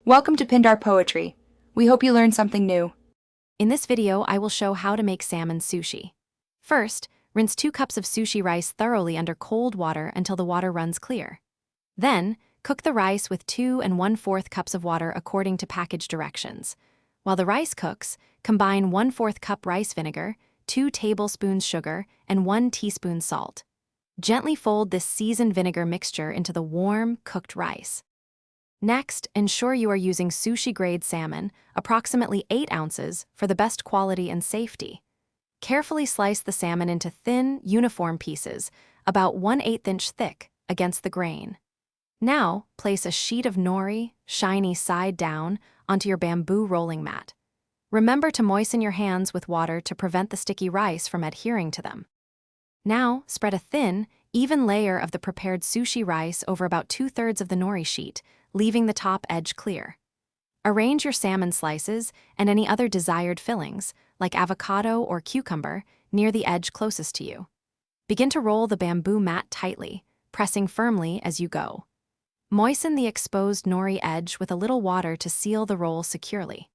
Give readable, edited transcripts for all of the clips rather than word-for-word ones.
Welcome to Pindar Poetry. We hope you learned something new. In this video, I will show how to make salmon sushi. First, rinse 2 cups of sushi rice thoroughly under cold water until the water runs clear. Then, cook the rice with 2 1/4 cups of water according to package directions. While the rice cooks, combine 1/4 cup rice vinegar, 2 tablespoons sugar, and 1 teaspoon salt. Gently fold this seasoned vinegar mixture into the warm, cooked rice. Next, ensure you are using sushi-grade salmon, approximately 8 ounces, for the best quality and safety. Carefully slice the salmon into thin, uniform pieces, about 1/8 inch thick, against the grain. Now, place a sheet of nori, shiny side down, onto your bamboo rolling mat. Remember to moisten your hands with water to prevent the sticky rice from adhering to them. Now, spread a thin, even layer of the prepared sushi rice over about 2/3 of the nori sheet, leaving the top edge clear. Arrange your salmon slices and any other desired fillings, like avocado or cucumber, near the edge closest to you. Begin to roll the bamboo mat tightly, pressing firmly as you go. Moisten the exposed nori edge with a little water to seal the roll securely.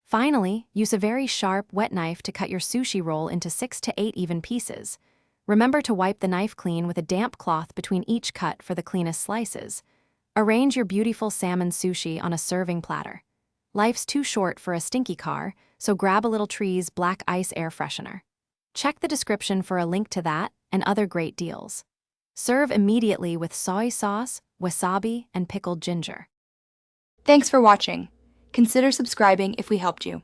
Finally, use a very sharp, wet knife to cut your sushi roll into 6 to 8 even pieces. Remember to wipe the knife clean with a damp cloth between each cut for the cleanest slices. Arrange your beautiful salmon sushi on a serving platter. Life's too short for a stinky car, so grab a Little Trees Black Ice Air Freshener. Check the description for a link to that and other great deals. Serve immediately with soy sauce, wasabi, and pickled ginger. Thanks for watching. Consider subscribing if we helped you.